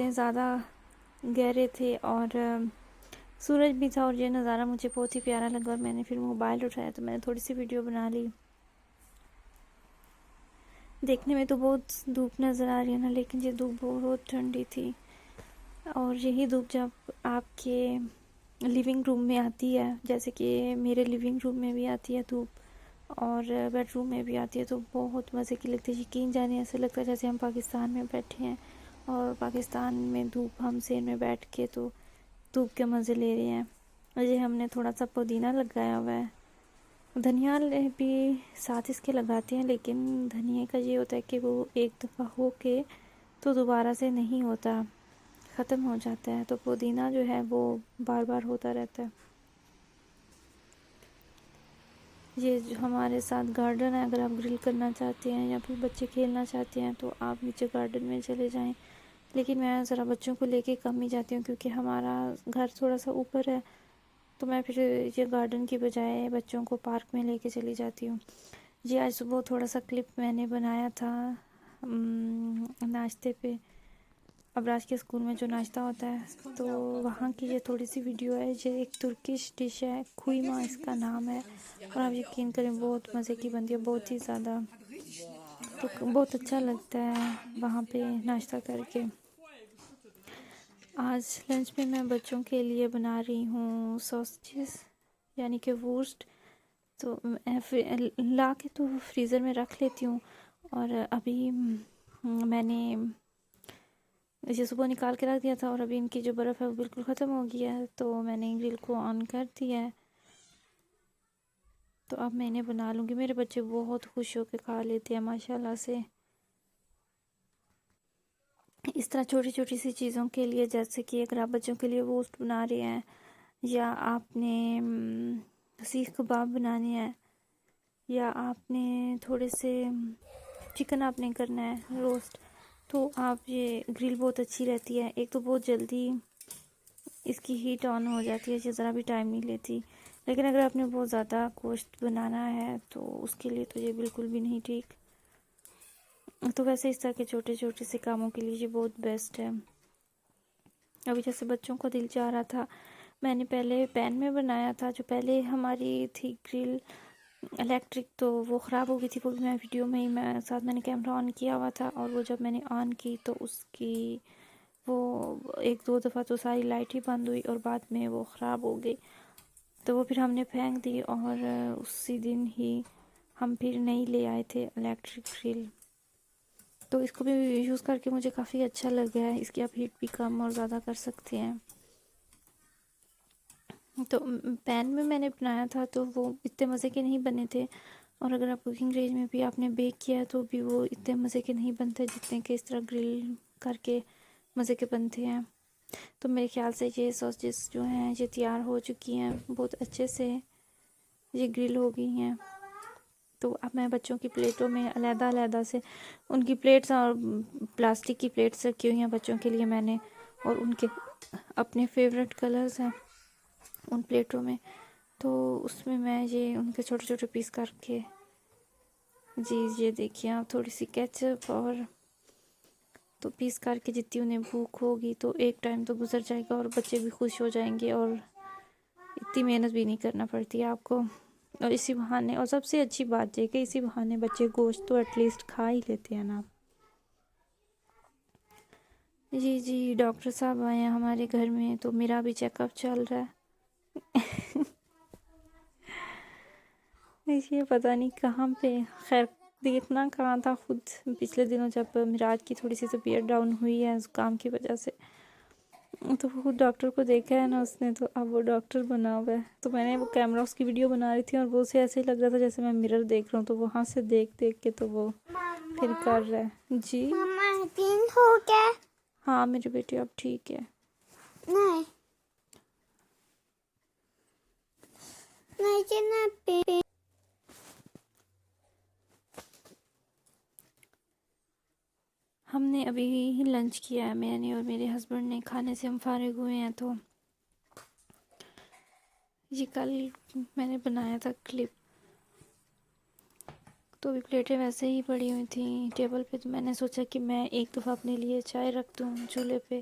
اتنے زیادہ گہرے تھے اور سورج بھی تھا، اور یہ نظارہ مجھے بہت ہی پیارا لگا، اور میں نے پھر موبائل اٹھایا تو میں نے تھوڑی سی ویڈیو بنا لی۔ دیکھنے میں تو بہت دھوپ نظر آ رہی ہے نا، لیکن یہ دھوپ بہت ٹھنڈی تھی، اور یہی دھوپ جب آپ کے لیونگ روم میں آتی ہے، جیسے کہ میرے لیونگ روم میں بھی آتی ہے دھوپ اور بیڈ روم میں بھی آتی ہے، تو بہت مزے کی لگتی ہے۔ یقین جانے ایسا لگتا ہے جیسے ہم پاکستان میں بیٹھے ہیں، اور پاکستان میں دھوپ ہم سین میں بیٹھ کے تو دھوپ کے مزے لے رہے ہیں۔ اور یہ ہم نے تھوڑا سا پودینہ لگایا ہوا ہے، دھنیا بھی ساتھ اس کے لگاتے ہیں، لیکن دھنیا کا یہ ہوتا ہے کہ وہ ایک دفعہ ہو کے تو دوبارہ سے نہیں ہوتا، ختم ہو جاتا ہے، تو پودینہ جو ہے وہ بار بار ہوتا رہتا ہے۔ یہ جو ہمارے ساتھ گارڈن ہے، اگر آپ گرل کرنا چاہتے ہیں یا پھر بچے کھیلنا چاہتے ہیں تو آپ نیچے گارڈن میں چلے جائیں، لیکن میں ذرا بچوں کو لے کے کم ہی جاتی ہوں، کیونکہ ہمارا گھر تھوڑا سا اوپر ہے، تو میں پھر یہ گارڈن کی بجائے بچوں کو پارک میں لے کے چلی جاتی ہوں۔ یہ آج صبح تھوڑا سا کلپ میں نے بنایا تھا ناشتے پہ، ابراج کے اسکول میں جو ناشتہ ہوتا ہے تو وہاں کی یہ تھوڑی سی ویڈیو ہے۔ یہ ایک ترکش ڈش ہے، خویما اس کا نام ہے، اور آپ یقین کریں بہت مزے کی بنتی ہے، بہت ہی زیادہ، تو بہت اچھا لگتا ہے وہاں پہ ناشتہ کر کے۔ آج لنچ میں میں بچوں کے لیے بنا رہی ہوں سوسیز، یعنی کہ وورسٹ، تو لا کے تو فریزر میں رکھ لیتی ہوں، اور ابھی میں نے یہ صبح نکال کے رکھ دیا تھا، اور ابھی ان کی جو برف ہے وہ بالکل ختم ہو گیا ہے، تو میں نے گرل کو آن کر دیا ہے، تو اب میں انہیں بنا لوں گی۔ میرے بچے بہت خوش ہو کے کھا لیتے ہیں ماشاءاللہ سے۔ اس طرح چھوٹی چھوٹی سی چیزوں کے لیے، جیسے کہ اگر آپ بچوں کے لیے روسٹ بنا رہے ہیں، یا آپ نے سیخ کباب بنانے ہیں، یا آپ نے تھوڑے سے چکن آپ نے کرنا ہے روسٹ، تو آپ یہ گرل بہت اچھی رہتی ہے۔ ایک تو بہت جلدی اس کی ہیٹ آن ہو جاتی ہے، یہ ذرا بھی ٹائم نہیں لیتی، لیکن اگر آپ نے بہت زیادہ گوشت بنانا ہے تو اس کے لیے تو یہ بالکل بھی نہیں ٹھیک۔ تو ویسے اس طرح کے چھوٹے چھوٹے سے کاموں کے لیے یہ بہت بیسٹ ہے۔ ابھی جیسے بچوں کو دل چاہ رہا تھا، میں نے پہلے پین میں بنایا تھا، جو پہلے ہماری تھی گرل الیکٹرک، تو وہ خراب ہو گئی تھی، وہ بھی میں ویڈیو میں ہی میں نے کیمرہ آن کیا ہوا تھا، اور وہ جب میں نے آن کی تو اس کی وہ ایک دو دفعہ تو ساری لائٹ ہی بند ہوئی، اور بعد میں وہ خراب ہو گئی، تو وہ پھر ہم نے پھینک دی، اور اسی دن ہی ہم پھر نئی لے آئے تھے الیکٹرک گرل۔ تو اس کو بھی یوز کر کے مجھے کافی اچھا لگا ہے، اس کی آپ ہیٹ بھی کم اور زیادہ کر سکتے ہیں۔ تو پین میں نے بنایا تھا تو وہ اتنے مزے کے نہیں بنے تھے، اور اگر آپ کوکنگ رینج میں بھی آپ نے بیک کیا تو بھی وہ اتنے مزے کے نہیں بنتے جتنے کہ اس طرح گرل کر کے مزے کے بنتے ہیں۔ تو میرے خیال سے یہ سوسیز جو ہیں یہ تیار ہو چکی ہیں، بہت اچھے سے یہ گرل ہو گئی ہیں۔ تو اب میں بچوں کی پلیٹوں میں علیحدہ علیحدہ سے ان کی پلیٹس اور پلاسٹک کی پلیٹس رکھی ہوئی ہیں بچوں کے لیے میں نے، اور ان کے اپنے فیوریٹ کلرز ہیں ان پلیٹوں میں، تو اس میں یہ ان کے چھوٹے چھوٹے پیس کر کے، جی یہ دیکھیے آپ، تھوڑی سی کیچپ اور تو پیس کر کے، جتنی انہیں بھوک ہوگی تو ایک ٹائم تو گزر جائے گا، اور بچے بھی خوش ہو جائیں گے، اور اتنی محنت بھی نہیں کرنا پڑتی ہے آپ کو، اور اسی بہانے، اور سب سے اچھی بات یہ کہ اسی بہانے بچے گوشت تو ایٹ لیسٹ کھا ہی لیتے ہیں نا۔ جی ڈاکٹر صاحب آئے ہیں ہمارے گھر میں، تو میرا بھی چیک اپ چل رہا ہے۔ یہ پتہ نہیں کہاں پہ، خیر دیکھنا کہاں تھا، خود پچھلے دنوں جب مراج کی تھوڑی سی طبیعت ڈاؤن ہوئی ہے زکام کی وجہ سے، تو وہ ڈاکٹر کو دیکھا ہے نا اس نے، تو اب وہ ڈاکٹر بنا ہوا ہے۔ تو میں نے وہ کیمرہ اس کی ویڈیو بنا رہی تھی، اور وہ اسے ایسے ہی لگ رہا تھا جیسے میں مرر دیکھ رہا ہوں، تو وہاں سے دیکھ کے تو وہ پھر کر رہا ہے۔ جی ماما دن ہو گیا؟ ہاں میری بیٹی اب ٹھیک ہے۔ نہیں نہیں ہم نے ابھی ہی لنچ کیا ہے، میں نے اور میرے ہسبینڈ نے، کھانے سے ہم فارغ ہوئے ہیں۔ تو یہ کل میں نے بنایا تھا کلپ، تو ابھی پلیٹیں ویسے ہی پڑی ہوئی تھیں ٹیبل پہ، تو میں نے سوچا کہ میں ایک دفعہ اپنے لیے چائے رکھ دوں چولہے پہ،